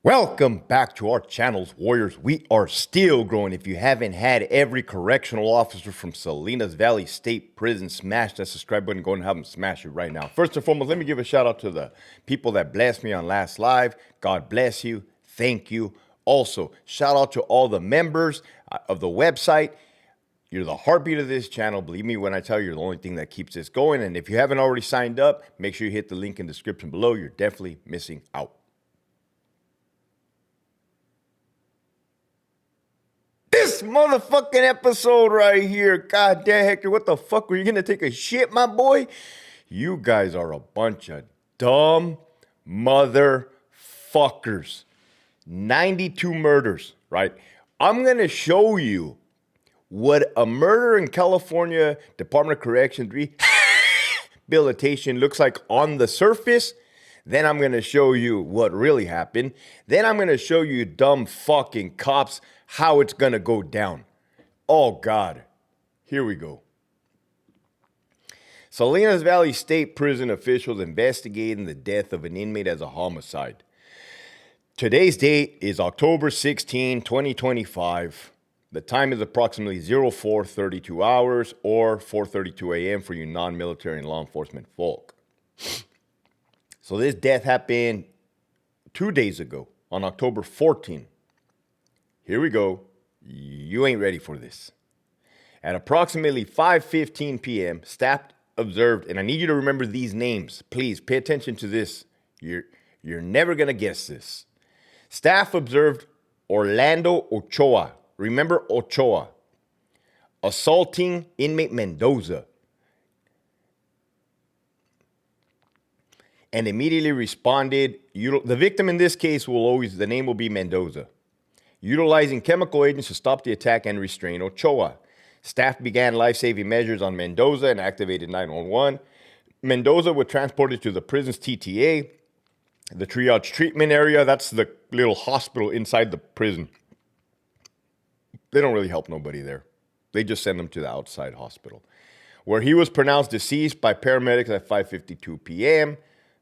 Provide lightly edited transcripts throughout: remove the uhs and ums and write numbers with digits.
Welcome back to our channels, Warriors. We are still growing. If you haven't had every correctional officer from Salinas Valley State Prison smash that subscribe button, go and have them smash it right now. First and foremost, let me give a shout out to the people that blessed me on last live. God bless you. Thank you. Also, shout out to all the members of the website. You're the heartbeat of this channel. Believe me when I tell you, you're the only thing that keeps this going. And if you haven't already signed up, make sure you hit the link in the description below. You're definitely missing out. This motherfucking episode right here. God damn, Hector, what the fuck? Were you gonna take a shit, my boy? You guys are a bunch of dumb motherfuckers. 92 murders, right? I'm gonna show you what a murder in California Department of Corrections rehabilitation looks like on the surface. Then I'm gonna show you what really happened. Then I'm gonna show you dumb fucking cops how it's gonna go down. Oh God, here we go. Salinas Valley State Prison officials investigating the death of an inmate as a homicide. Today's date is October 16, 2025. The time is approximately 04:32 hours or 4:32 a.m. for you non-military and law enforcement folk. So this death happened 2 days ago on October 14. Here we go. You ain't ready for this. At approximately 5:15 p.m., staff observed, and I need you to remember these names. Please pay attention to this. You're never going to guess this. Staff observed Orlando Ochoa. Remember Ochoa. Assaulting inmate Mendoza. And immediately responded. The victim in this case the name will be Mendoza. Utilizing chemical agents to stop the attack and restrain Ochoa. Staff began life-saving measures on Mendoza and activated 911. Mendoza was transported to the prison's TTA, the triage treatment area. That's the little hospital inside the prison. They don't really help nobody there. They just send them to the outside hospital, where he was pronounced deceased by paramedics at 5:52 p.m.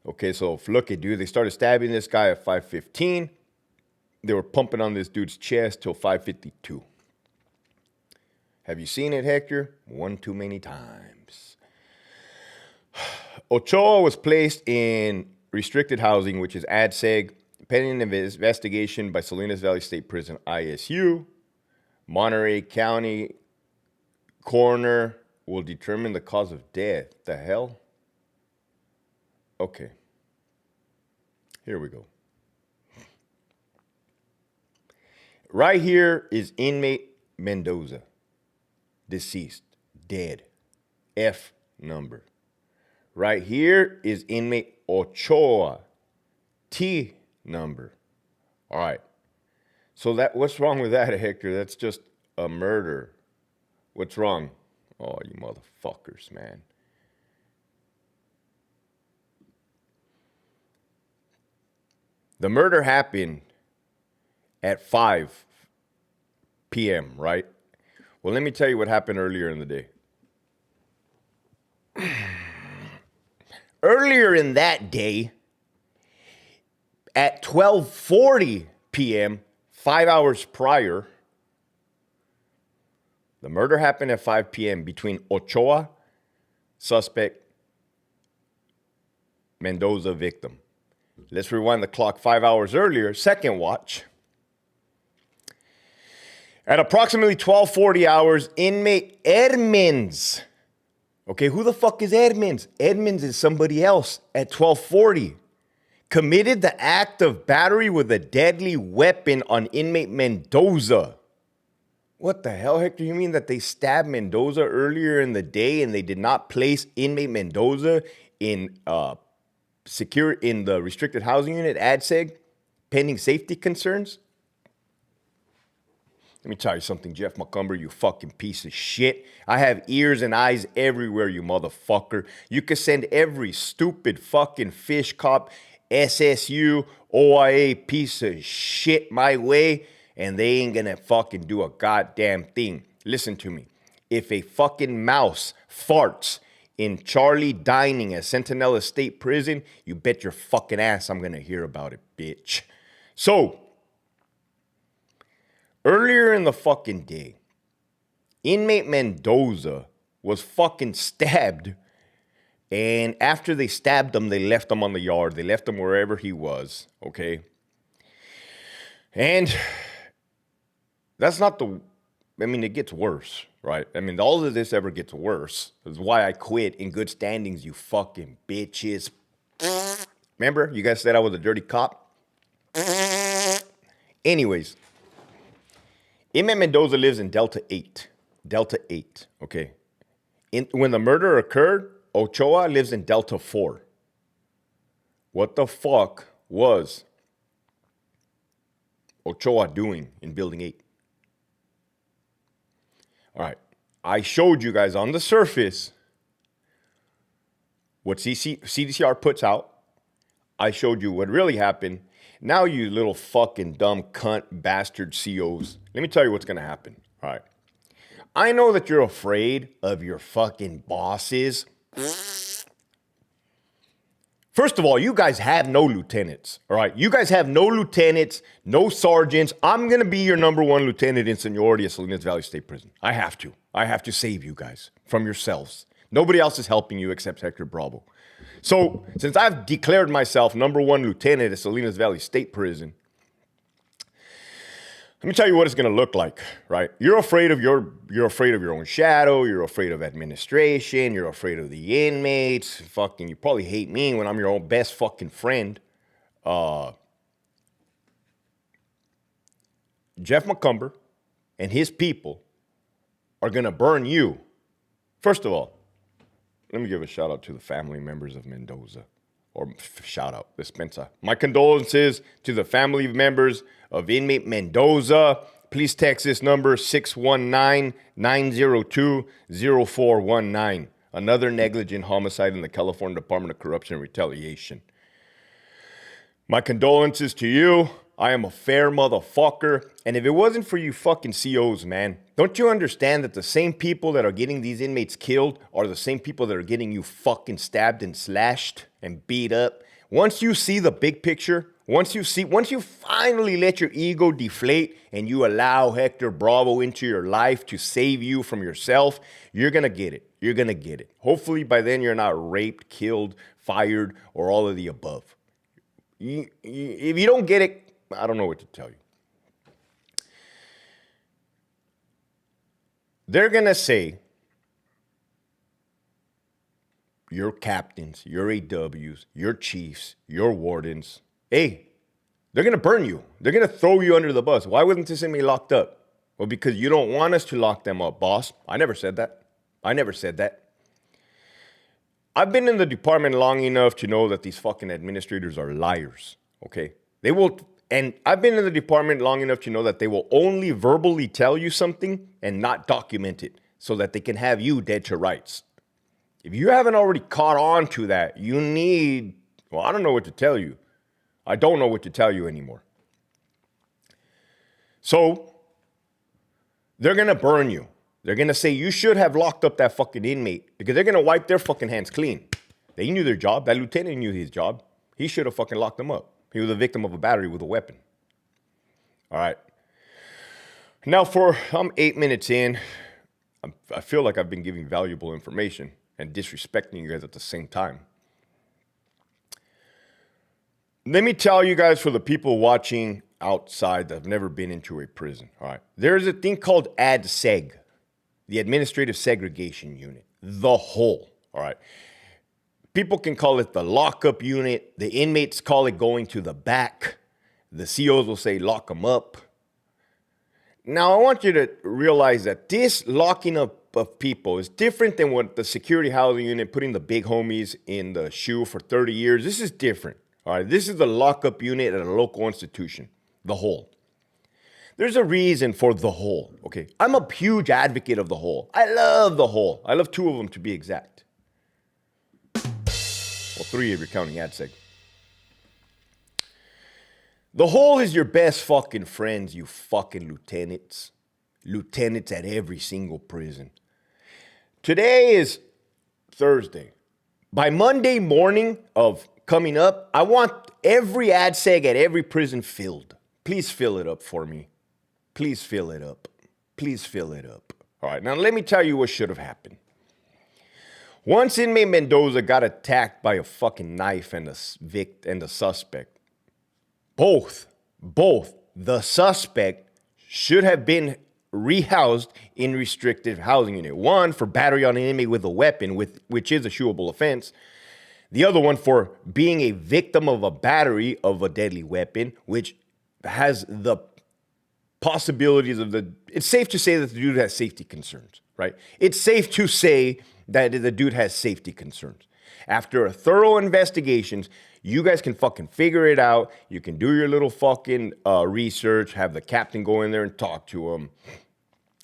Okay, so look at dude. They started stabbing this guy at 5:15. They were pumping on this dude's chest till 5:52. Have you seen it, Hector? One too many times. Ochoa was placed in restricted housing, which is ADSEG, pending an investigation by Salinas Valley State Prison, ISU. Monterey County coroner will determine the cause of death. The hell? Okay. Here we go. Right here is inmate Mendoza. Deceased. Dead. F number. Right here is inmate Ochoa. T number. All right. So what's wrong with that, Hector? That's just a murder. What's wrong? Oh, you motherfuckers, man. The murder happened at 5 p.m., right? Well, let me tell you what happened earlier in the day. Earlier in that day, at 12:40 p.m., 5 hours prior, the murder happened at 5 p.m. between Ochoa, suspect, Mendoza, victim. Let's rewind the clock 5 hours earlier, second watch. At approximately 12:40 hours, inmate Edmonds. Okay, who the fuck is Edmonds? Edmonds is somebody else. At 12:40, committed the act of battery with a deadly weapon on inmate Mendoza. What the hell, Hector? You mean that they stabbed Mendoza earlier in the day and they did not place inmate Mendoza in in the restricted housing unit, ADSEG, pending safety concerns? Let me tell you something, Jeff McCumber, you fucking piece of shit. I have ears and eyes everywhere, you motherfucker. You can send every stupid fucking fish cop, SSU, OIA piece of shit my way, and they ain't gonna fucking do a goddamn thing. Listen to me. If a fucking mouse farts in Charlie Dining at Centinela State Prison, you bet your fucking ass I'm gonna hear about it, bitch. So, earlier in the fucking day, inmate Mendoza was fucking stabbed. And after they stabbed him, they left him on the yard. They left him wherever he was, okay? And that's not the... I mean, it gets worse, right? I mean, all of this ever gets worse. That's why I quit in good standings, you fucking bitches. Remember? You guys said I was a dirty cop? Anyways, inmate Mendoza lives in Delta 8. Delta 8, okay? When the murder occurred, Ochoa lives in Delta 4. What the fuck was Ochoa doing in Building 8? All right. I showed you guys on the surface what CDCR puts out. I showed you what really happened. Now, you little fucking dumb cunt bastard COs, let me tell you what's going to happen. All right. I know that you're afraid of your fucking bosses. First of all, you guys have no lieutenants, all right? You guys have no lieutenants, no sergeants. I'm going to be your number one lieutenant in seniority at Salinas Valley State Prison. I have to. I have to save you guys from yourselves. Nobody else is helping you except Hector Bravo. So, since I've declared myself number one lieutenant at Salinas Valley State Prison, let me tell you what it's going to look like, right? You're afraid of your own shadow. You're afraid of administration. You're afraid of the inmates. Fucking, you probably hate me when I'm your own best fucking friend. Jeff McCumber and his people are going to burn you. First of all, let me give a shout out to the family members of Mendoza. Or shout out, Dispensa. My condolences to the family members of inmate Mendoza. Please text this number 619-902-0419. Another negligent homicide in the California Department of Corruption and Retaliation. My condolences to you. I am a fair motherfucker. And if it wasn't for you fucking COs, man, don't you understand that the same people that are getting these inmates killed are the same people that are getting you fucking stabbed and slashed and beat up? Once you see the big picture, once you finally let your ego deflate and you allow Hector Bravo into your life to save you from yourself, you're going to get it. You're going to get it. Hopefully by then you're not raped, killed, fired, or all of the above. If you don't get it, I don't know what to tell you. They're going to say your captains, your AWs, your chiefs, your wardens, hey, they're going to burn you. They're going to throw you under the bus. Why wasn't this inmate locked up? Well, because you don't want us to lock them up, boss. I never said that. I never said that. I've been in the department long enough to know that these fucking administrators are liars, okay? They will... And I've been in the department long enough to know that they will only verbally tell you something and not document it so that they can have you dead to rights. If you haven't already caught on to that, you need, well, I don't know what to tell you. I don't know what to tell you anymore. So, they're going to burn you. They're going to say you should have locked up that fucking inmate because they're going to wipe their fucking hands clean. They knew their job. That lieutenant knew his job. He should have fucking locked them up. He was a victim of a battery with a weapon. All right. Now, I'm 8 minutes in. I feel like I've been giving valuable information and disrespecting you guys at the same time. Let me tell you guys, for the people watching outside that have never been into a prison, all right, there's a thing called ADSEG, the Administrative Segregation Unit, the whole, all right. People can call it the lockup unit. The inmates call it going to the back. The COs will say lock them up. Now, I want you to realize that this locking up of people is different than what the security housing unit, putting the big homies in the shoe for 30 years. This is different. All right, this is the lockup unit at a local institution, the whole. There's a reason for the whole, okay? I'm a huge advocate of the whole. I love the whole. I love 2 of them to be exact. Well, 3 if you're counting ADSEG. The whole is your best fucking friends, you fucking lieutenants. Lieutenants at every single prison. Today is Thursday. By Monday morning of coming up, I want every ADSEG at every prison filled. Please fill it up for me. Please fill it up. Please fill it up. All right, now let me tell you what should have happened. Once inmate Mendoza got attacked by a fucking knife and the suspect, both the suspect should have been rehoused in restricted housing unit. One for battery on an inmate with a weapon, which is a shooable offense. The other one for being a victim of a battery of a deadly weapon, which has the possibilities of it's safe to say that the dude has safety concerns, right? It's safe to say that the dude has safety concerns. After a thorough investigation, you guys can fucking figure it out. You can do your little fucking research, have the captain go in there and talk to him.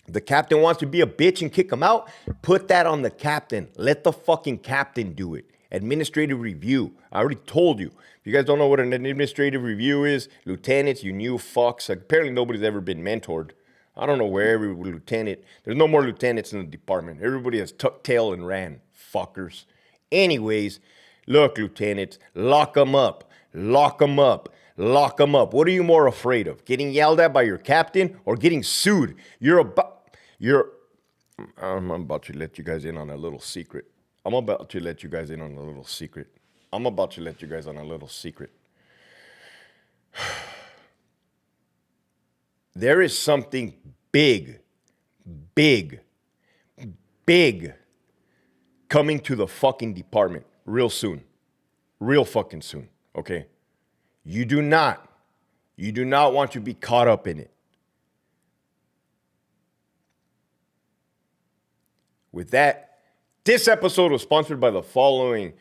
The captain wants to be a bitch and kick him out. Put that on the captain. Let the fucking captain do it. Administrative review. I already told you. If you guys don't know what an administrative review is, lieutenants, you new fucks. Apparently nobody's ever been mentored. I don't know where every lieutenant. There's no more lieutenants in the department. Everybody has tucked tail and ran. Fuckers. Anyways, look, lieutenants, lock them up. Lock them up. Lock them up. What are you more afraid of? Getting yelled at by your captain or getting sued? I'm about to let you guys in on a little secret. There is something big coming to the fucking department real soon. Real fucking soon, okay? You do not want to be caught up in it. With that, this episode was sponsored by the following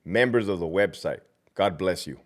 members of the website. God bless you.